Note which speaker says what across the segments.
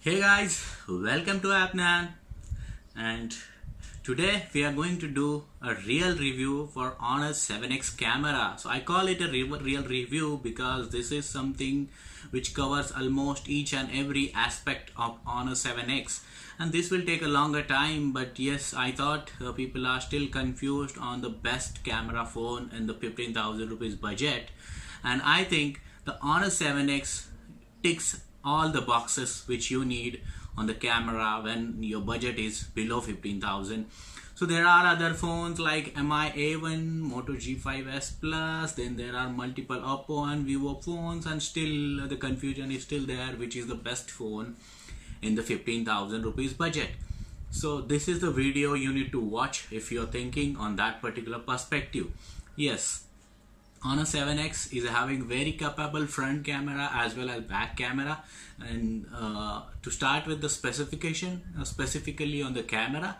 Speaker 1: Hey guys, welcome to AppDnyan, and today we are going to do a real review for Honor 7X camera. So I call it a real review because this is something which covers almost each and every aspect of Honor 7X, and this will take a longer time, but yes, I thought people are still confused on the best camera phone in the 15,000 rupees budget, and I think the Honor 7X ticks all the boxes which you need on the camera when your budget is below 15,000. So there are other phones like Mi A1, Moto G5s Plus, then there are multiple Oppo and Vivo phones, and still the confusion is still there, which is the best phone in the 15,000 rupees budget. So this is the video you need to watch if you're thinking on that particular perspective. Yes, Honor 7X is having very capable front camera as well as back camera, and to start with the specification, specifically on the camera,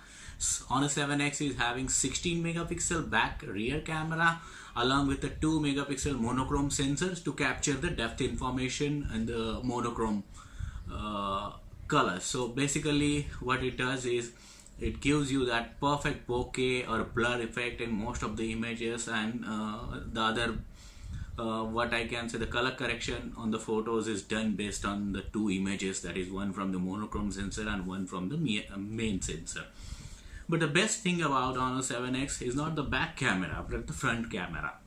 Speaker 1: Honor 7X is having 16 megapixel back rear camera along with the 2 megapixel monochrome sensors to capture the depth information and the monochrome color. So basically what it does is it gives you that perfect bokeh or blur effect in most of the images, and the other what I can say, the color correction on the photos is done based on the two images, that is one from the monochrome sensor and one from the main sensor. But the best thing about Honor 7X is not the back camera but the front camera.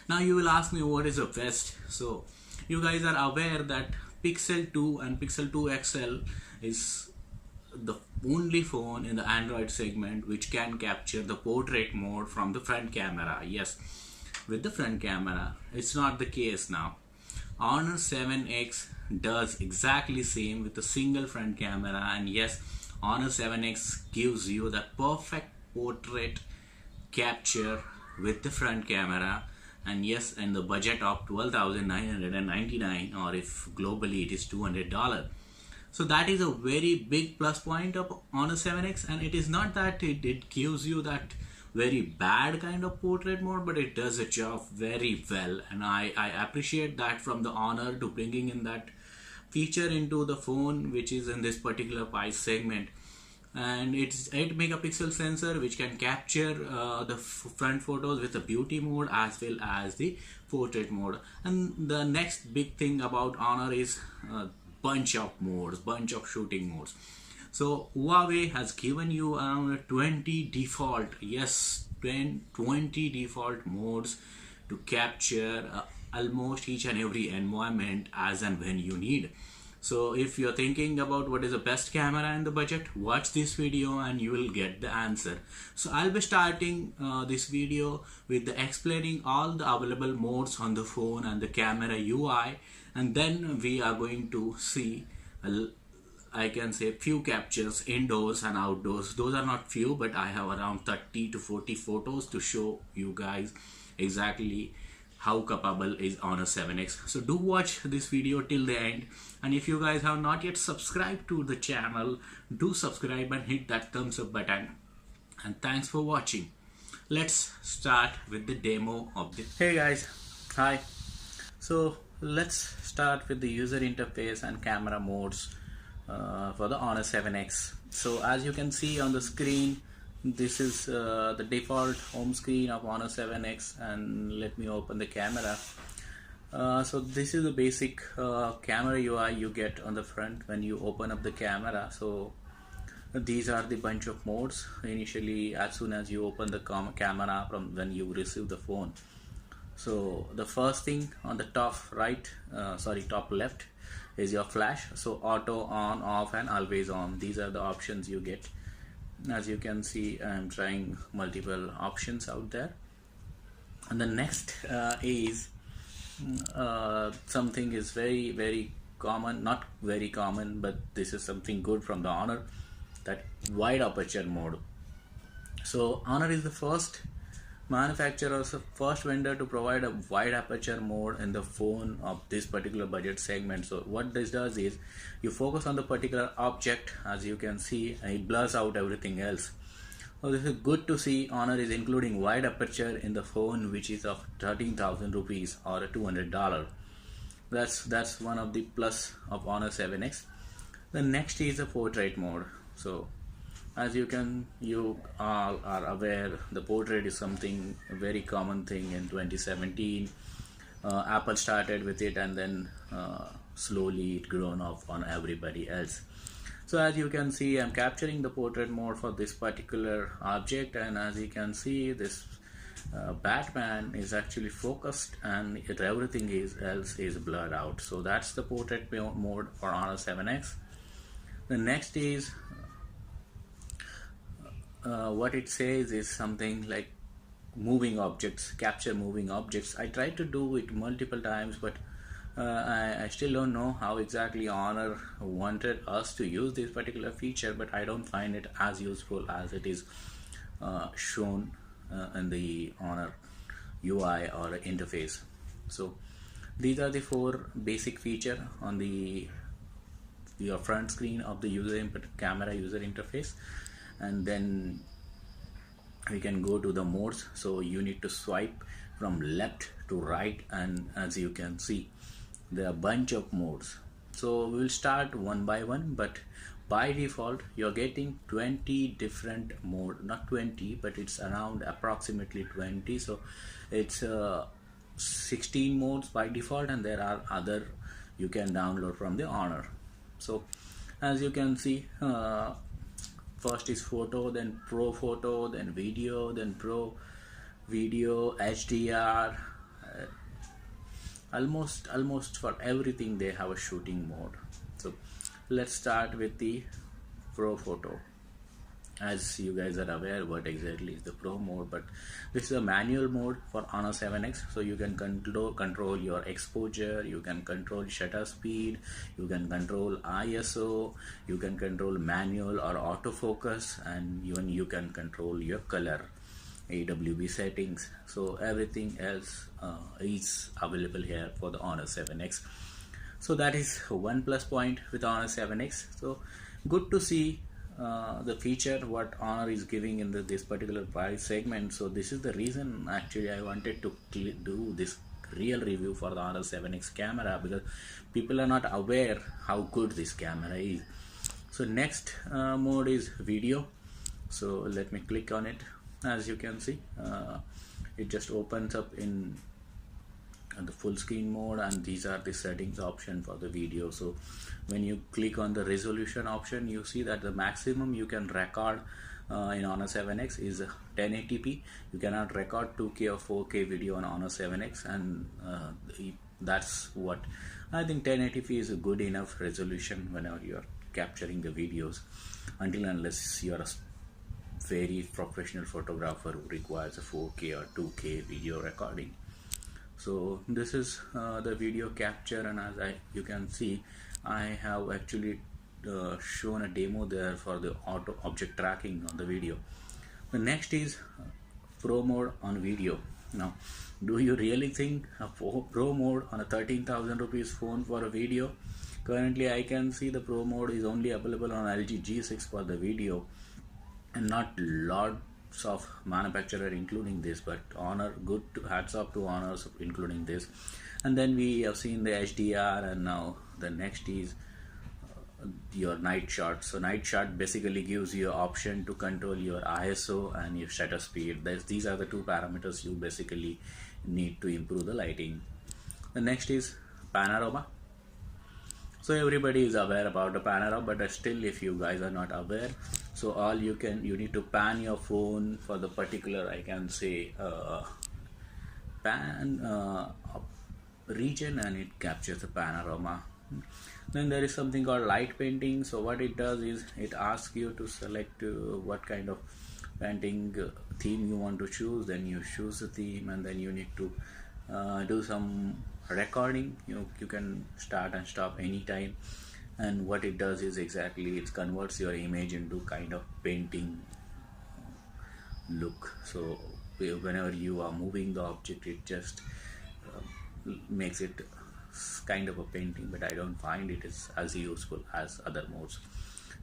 Speaker 1: Now you will ask me, what is the best? So you guys are aware that Pixel 2 and Pixel 2 XL is the only phone in the Android segment which can capture the portrait mode from the front camera. Yes, with the front camera it's not the case now. Honor 7X does exactly same with the single front camera, and yes, Honor 7X gives you the perfect portrait capture with the front camera, and yes, in the budget of 12,999, or if globally it is $200. So that is a very big plus point of Honor 7X, and it is not that it gives you that very bad kind of portrait mode, but it does a job very well, and I appreciate that from the Honor to bringing in that feature into the phone which is in this particular price segment. And it's 8 megapixel sensor which can capture the front photos with the beauty mode as well as the portrait mode. And the next big thing about Honor is bunch of modes, bunch of shooting modes. So Huawei has given you around 20 default, yes, 20 default modes to capture almost each and every environment as and when you need. So if you're thinking about what is the best camera in the budget, watch this video and you will get the answer. So I'll be starting this video with the explaining all the available modes on the phone and the camera UI, and then we are going to see I can say few captures indoors and outdoors. Those are not few, but I have around 30 to 40 photos to show you guys exactly how capable is Honor 7X. So do watch this video till the end, and if you guys have not yet subscribed to the channel, do subscribe and hit that thumbs up button, and thanks for watching. Let's start with the demo of the Hey guys, hi. So let's start with the user interface and camera modes for the Honor 7X. So as you can see on the screen, this is the default home screen of Honor 7X, and let me open the camera. So this is the basic camera UI you get on the front when you open up the camera. So these are the bunch of modes initially as soon as you open the camera from when you receive the phone. So the first thing on the top right, top left is your flash. So auto, on, off and always on. These are the options you get. As you can see, I'm trying multiple options out there. And the next is something is very common, not very common, but this is something good from the Honor, that wide aperture mode. So Honor is the first manufacturer, also first vendor to provide a wide aperture mode in the phone of this particular budget segment. So what this does is you focus on the particular object, as you can see, and it blurs out everything else. So this is good to see. Honor is including wide aperture in the phone which is of 13,000 rupees or $200. That's one of the plus of Honor 7X. The next is the portrait mode. So as you all are aware, the portrait is something a very common thing in 2017. Apple started with it, and then slowly it grown off on everybody else. So as you can see, I'm capturing the portrait mode for this particular object, and as you can see, this Batman is actually focused, and everything else is blurred out. So that's the portrait mode for Honor 7X. The next is what it says is something like moving objects, capture moving objects. I tried to do it multiple times, but I still don't know how exactly Honor wanted us to use this particular feature, but I don't find it as useful as it is shown in the Honor UI or interface. So these are the 4 basic features on your front screen of the camera user interface, and then we can go to the modes. So you need to swipe from left to right, and as you can see, there are a bunch of modes. So we'll start one by one, but by default you're getting 20 different mode, not 20, but it's around approximately 20. So it's 16 modes by default, and there are other you can download from the Honor. So as you can see, first is photo, then pro photo, then video, then pro video, HDR. Almost for everything they have a shooting mode. So let's start with the pro photo. As you guys are aware what exactly is the pro mode, but this is a manual mode for Honor 7X. So you can control your exposure, you can control shutter speed, you can control ISO, you can control manual or autofocus, and even you can control your color, AWB settings. So everything else is available here for the Honor 7X. So that is one plus point with Honor 7X. So good to see the feature what Honor is giving in this particular price segment. So this is the reason actually I wanted to do this real review for the Honor 7X camera, because people are not aware how good this camera is. So next mode is video. So let me click on it. As you can see, it just opens up in the full screen mode, and these are the settings option for the video. So when you click on the resolution option, you see that the maximum you can record in Honor 7X is 1080p. You cannot record 2K or 4K video on Honor 7X, and that's what I think 1080p is a good enough resolution whenever you are capturing the videos, until unless you are a very professional photographer who requires a 4K or 2K video recording. So this is the video capture, and as you can see, I have actually shown a demo there for the auto object tracking on the video. The next is pro mode on video. Now, do you really think a pro mode on a 13,000 rupees phone for a video? Currently I can see the pro mode is only available on LG G6 for the video, and not lots of manufacturer including this, but Honor, good hats off to Honor including this. And then we have seen the HDR, and now the next is your night shot. So night shot basically gives you an option to control your ISO and your shutter speed. These are the 2 parameters you basically need to improve the lighting. The next is panorama. So everybody is aware about the panorama, but still if you guys are not aware, so all you need to pan your phone for the particular, I can say, pan region, and it captures the panorama. Then there is something called light painting. So what it does is it asks you to select what kind of painting theme you want to choose. Then you choose the theme, and then you need to do some recording. You can start and stop anytime, and what it does is exactly it converts your image into kind of painting look. So whenever you are moving the object, it just makes it kind of a painting, but I don't find it is as useful as other modes.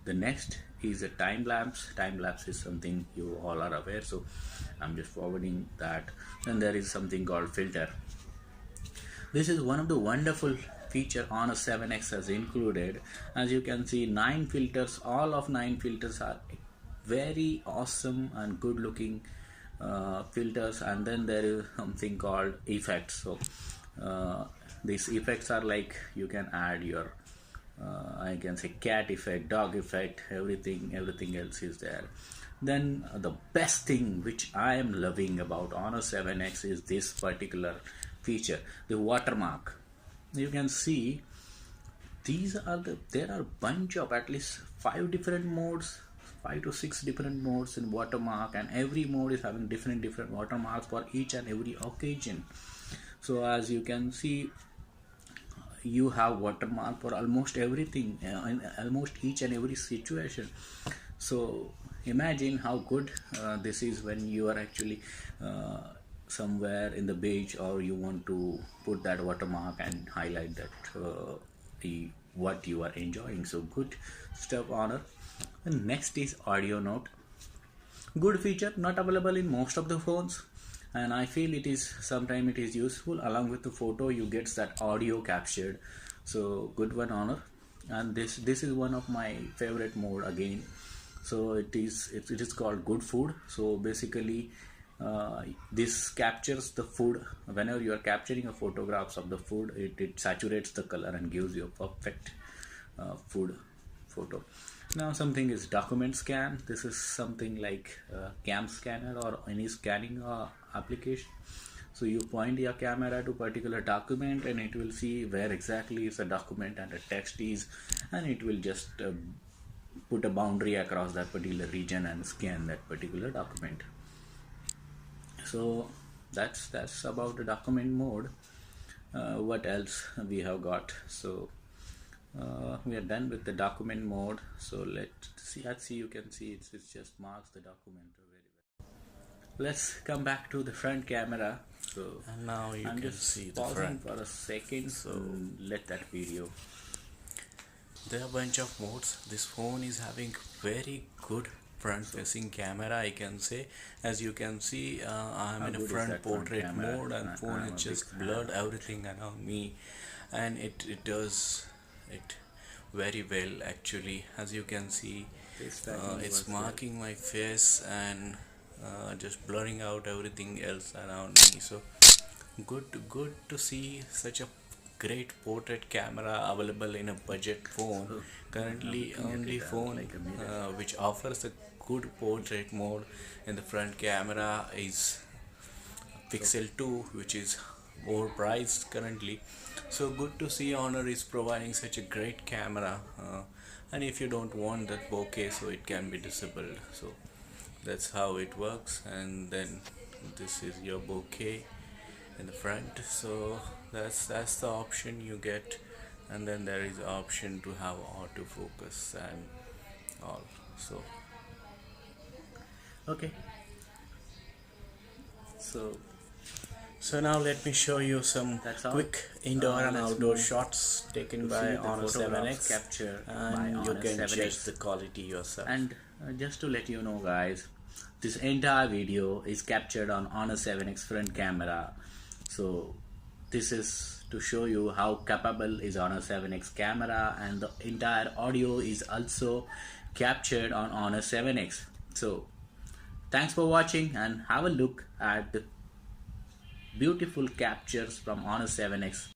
Speaker 1: The next is a time lapse. Time lapse is something you all are aware, so I'm just forwarding that. Then there is something called filter. This is one of the wonderful feature Honor 7X has included. As you can see, 9 filters, all of 9 filters are very awesome and good looking filters, and then there is something called effects. So these effects are like you can add your I can say cat effect, dog effect, everything else is there. Then the best thing which I am loving about Honor 7X is this particular feature, the watermark. You can see there are bunch of at least 5 different modes, 5 to 6 different modes in watermark, and every mode is having different watermarks for each and every occasion. So as you can see, you have watermark for almost everything, in almost each and every situation. So imagine how good this is when you are actually somewhere in the beach, or you want to put that watermark and highlight that what you are enjoying. So good stuff, Honor. And next is audio note. Good feature, not available in most of the phones, and I feel it is sometimes it is useful. Along with the photo, you get that audio captured. So good one, Honor. And this is one of my favorite mode again. So it is called good food. So basically this captures the food. Whenever you are capturing a photographs of the food, it saturates the color and gives you a perfect food photo. Now something is document scan. This is something like cam scanner or any scanning application. So you point your camera to particular document, and it will see where exactly is the document and the text is, and it will just put a boundary across that particular region and scan that particular document. So that's about the document mode. What else we have got? So we are done with the document mode. So let's see, you can see it just marks the document very well. Let's come back to the front camera. So
Speaker 2: and now you
Speaker 1: I'm
Speaker 2: can
Speaker 1: just
Speaker 2: see the
Speaker 1: pausing
Speaker 2: front.
Speaker 1: for a second, so let that video.
Speaker 2: There are a bunch of modes. This phone is having very good front facing camera, I can say. As you can see, I'm in a front portrait mode, and phone is just blurred everything around me, and it does it very well actually. As you can see, it's marking my face and just blurring out everything else around me. So good to see such a great portrait camera available in a budget phone.
Speaker 1: So,
Speaker 2: Currently only phone which offers a good portrait mode in the front camera is Pixel 2, which is overpriced currently. So good to see Honor is providing such a great camera, and if you don't want that bokeh, so it can be disabled. So that's how it works. And then this is your bokeh in the front. So that's the option you get. And then there is option to have autofocus and all.
Speaker 1: Okay.
Speaker 2: So now let me show you some quick indoor and outdoor shots taken by Honor 7X,
Speaker 1: capture
Speaker 2: and you can judge the quality yourself.
Speaker 1: And just to let you know, guys, this entire video is captured on Honor 7X front camera. So this is to show you how capable is Honor 7X camera, and the entire audio is also captured on Honor 7X. So thanks for watching, and have a look at the beautiful captures from Honor 7X.